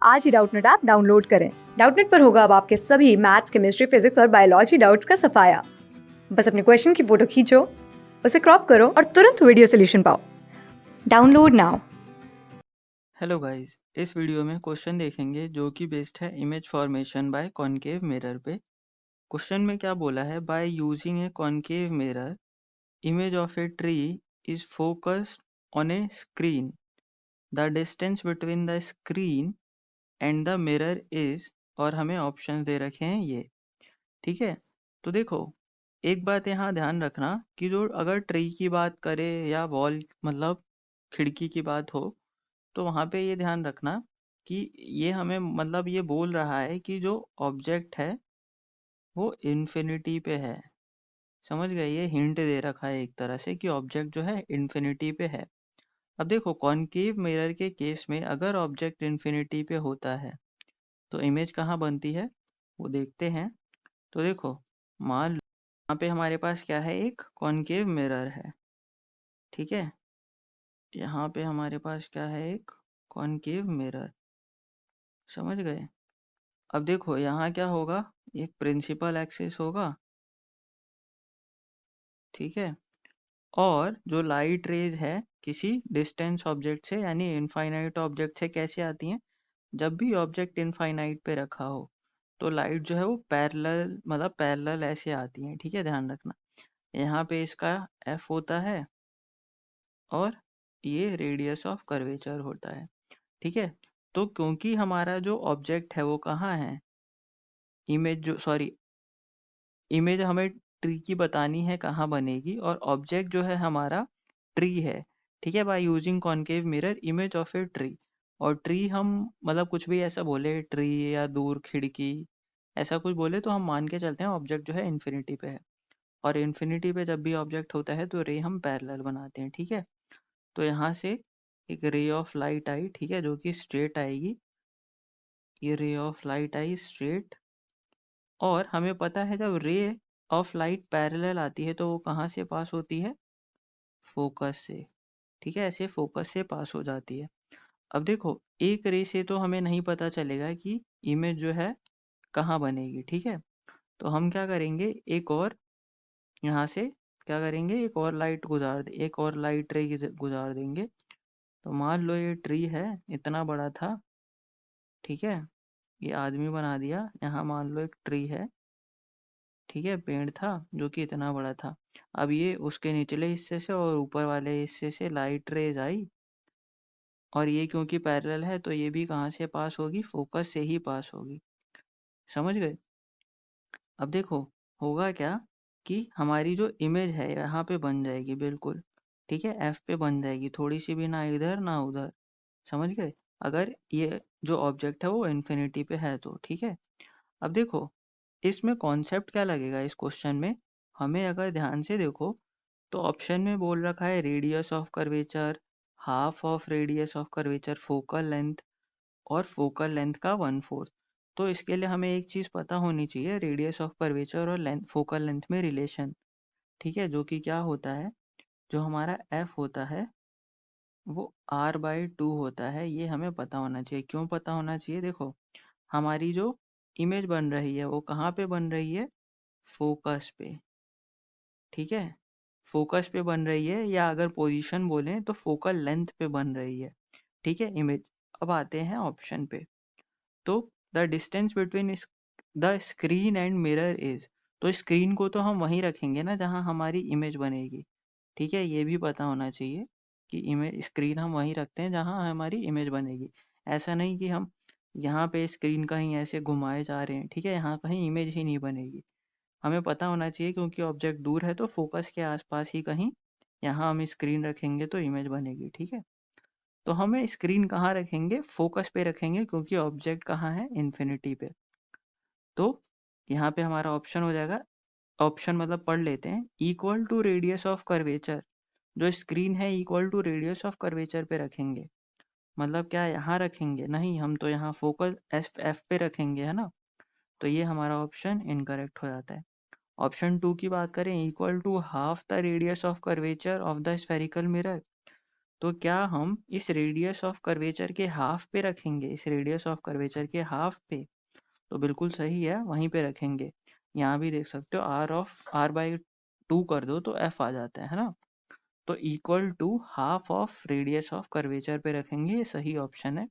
आज ही Doubtnut app download करें। Doubtnut पर होगा अब आपके सभी मैथ्स, केमिस्ट्री, फिजिक्स और बायोलॉजी डाउट्स का सफाया। बस अपने क्वेश्चन की फोटो खींचो, उसे क्रॉप करो और तुरंत वीडियो सोल्यूशन पाओ। Download now. हेलो गाइस, इस वीडियो में क्वेश्चन देखेंगे जो कि बेस्ड है image formation by concave mirror पे। क्वेश्चन में क्या बोला है, by using A concave mirror image of a tree is focused on A screen, the distance between the screen and the mirror is, और हमें ऑप्शंस दे रखे हैं ये। ठीक है, तो देखो एक बात यहाँ ध्यान रखना कि जो अगर ट्री की बात करे या वॉल मतलब खिड़की की बात हो, तो वहाँ पे ये ध्यान रखना कि ये हमें मतलब ये बोल रहा है कि जो ऑब्जेक्ट है वो इन्फिनिटी पे है। समझ गए, ये हिंट दे रखा है एक तरह से कि ऑब्जेक्ट जो है इन्फिनिटी पे है। अब देखो कॉनकेव मिरर के केस में अगर ऑब्जेक्ट इन्फिनिटी पे होता है तो इमेज कहाँ बनती है वो देखते हैं। तो देखो मान लो यहाँ पे हमारे पास क्या है, एक कॉनकेव मिरर है। ठीक है, यहाँ पे हमारे पास क्या है, एक कॉनकेव मिरर। समझ गए। अब देखो यहाँ क्या होगा, एक प्रिंसिपल एक्सिस होगा। ठीक है, और जो लाइट रेज है किसी डिस्टेंस ऑब्जेक्ट से यानी इनफाइनाइट ऑब्जेक्ट से कैसे आती हैं, जब भी ऑब्जेक्ट इनफाइनाइट पे रखा हो तो लाइट जो है वो पैरेलल मतलब पैरेलल ऐसे आती है। ठीक है, ध्यान रखना यहाँ पे इसका एफ होता है और ये रेडियस ऑफ कर्वेचर होता है। ठीक है, तो क्योंकि हमारा जो ऑब्जेक्ट है वो कहाँ है, इमेज जो सॉरी इमेज हमें ट्री की बतानी है कहाँ बनेगी, और ऑब्जेक्ट जो है हमारा ट्री है। ठीक है, by using concave mirror image of a tree. और ट्री हम मतलब कुछ भी ऐसा बोले, ट्री या दूर खिड़की ऐसा कुछ बोले तो हम मान के चलते हैं ऑब्जेक्ट जो है इन्फिनिटी पे है। और इन्फिनिटी पे जब भी ऑब्जेक्ट होता है तो रे हम पैरेलल बनाते हैं। ठीक है, तो यहाँ से एक रे ऑफ लाइट आई, ठीक है, जो कि स्ट्रेट आएगी। ये ray of light I straight, और हमें पता है जब रे ऑफ लाइट पैरेलल आती है तो वो कहाँ से पास होती है, फोकस से। ठीक है, ऐसे फोकस से पास हो जाती है। अब देखो एक रे से तो हमें नहीं पता चलेगा कि इमेज जो है कहाँ बनेगी। ठीक है, तो हम क्या करेंगे, एक और यहाँ से क्या करेंगे, एक और लाइट गुजार दे, एक और लाइट रे गुजार देंगे। तो मान लो ये ट्री है, इतना बड़ा था। ठीक है, ये आदमी बना दिया, यहाँ मान लो एक ट्री है। ठीक है, पेड़ था जो कि इतना बड़ा था। अब ये उसके निचले हिस्से से और ऊपर वाले हिस्से से लाइट रेज आई, और ये क्योंकि पैरेलल है तो ये भी कहाँ से पास होगी, फोकस से ही पास होगी। समझ गए। अब देखो होगा क्या कि हमारी जो इमेज है यहाँ पे बन जाएगी बिल्कुल। ठीक है, एफ पे बन जाएगी, थोड़ी सी भी ना इधर ना उधर। समझ गए, अगर ये जो ऑब्जेक्ट है वो इन्फिनिटी पे है तो। ठीक है, अब देखो इसमें कॉन्सेप्ट क्या लगेगा इस क्वेश्चन में, हमें अगर ध्यान से देखो तो ऑप्शन में बोल रखा है radius of curvature, half of radius of curvature, focal length, और फोकल लेंथ का 1/4। तो इसके लिए हमें एक चीज पता होनी चाहिए, रेडियस ऑफ कर्वेचर और लेंथ फोकल लेंथ में रिलेशन। ठीक है, जो कि क्या होता है, जो हमारा एफ होता है वो r/2 होता है। ये हमें पता होना चाहिए। क्यों पता होना चाहिए, देखो हमारी जो इमेज बन रही है वो कहाँ पे बन रही है, फोकस पे। ठीक है, फोकस पे बन रही है, या अगर पोजीशन बोलें तो फोकल लेंथ पे बन रही है। ठीक है, इमेज। अब आते हैं ऑप्शन पे। तो the distance between the screen and mirror is, तो स्क्रीन को तो हम वहीं रखेंगे ना जहां हमारी इमेज बनेगी। ठीक है, ये भी पता होना चाहिए कि इमेज स्क्रीन हम वहीं रखते हैं जहां हमारी इमेज बनेगी। ऐसा नहीं कि हम यहाँ पे स्क्रीन कहीं ऐसे घुमाए जा रहे हैं। ठीक है, यहाँ कहीं इमेज ही नहीं बनेगी। हमें पता होना चाहिए क्योंकि ऑब्जेक्ट दूर है तो फोकस के आसपास ही कहीं यहाँ हम स्क्रीन रखेंगे तो इमेज बनेगी। ठीक है, तो हमें स्क्रीन कहाँ रखेंगे, फोकस पे रखेंगे क्योंकि ऑब्जेक्ट कहाँ है, इन्फिनिटी पे। तो यहाँ पे हमारा ऑप्शन हो जाएगा, ऑप्शन मतलब पढ़ लेते हैं, equal to radius of curvature. जो स्क्रीन है equal to radius of curvature पे रखेंगे। मतलब क्या यहाँ रखेंगे, नहीं, हम तो यहाँ फोकस एफ पे रखेंगे, है ना। तो ये हमारा ऑप्शन इनकरेक्ट हो जाता है। ऑप्शन 2 की बात करें, equal to half the radius of curvature of the spherical mirror. तो क्या हम इस रेडियस ऑफ कर्वेचर के हाफ पे रखेंगे, इस रेडियस ऑफ कर्वेचर के हाफ पे? तो बिल्कुल सही है, वहीं पे रखेंगे। यहाँ भी देख सकते हो r/2 कर दो तो f आ जाता है ना। तो equal to half of radius of curvature पे रखेंगे, ये सही ऑप्शन है।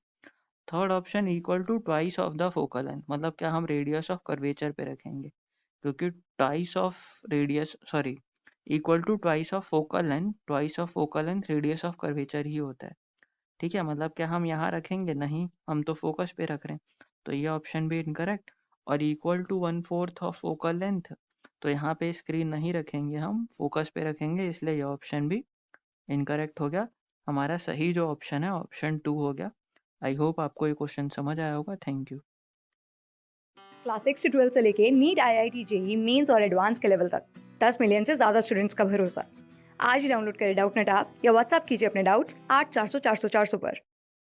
Third option equal to twice of the focal length, मतलब क्या हम रेडियस ऑफ कर्वेचर पे रखेंगे, क्योंकि twice of radius sorry equal to twice of focal length radius of curvature ही होता है। ठीक है, मतलब क्या हम यहाँ रखेंगे? नहीं, हम तो फोकस पे रख रहे हैं, तो ये ऑप्शन भी इनकरेक्ट। और equal to 1/4 of focal length, तो यहाँ पे स्क्रीन नहीं रखेंगे, हम फोकस पे रखेंगे, इसलिए ये ऑप्शन भी इनकरेक्ट हो गया। हमारा सही जो ऑप्शन है ऑप्शन 2 हो गया। आई होप आपको ये क्वेश्चन समझ आया होगा। Thank you. क्लास 6 से 12 से लेके नीट, IIT, जेईई मेंस और एडवांस के लेवल तक 10 मिलियन से ज़्यादा स्टूडेंट्स का भरोसा। आज ही डाउनलोड करें डाउटनेट ऐप या व्हाट्सएप कीजिए अपने डाउट्स 8400 400 400 पर।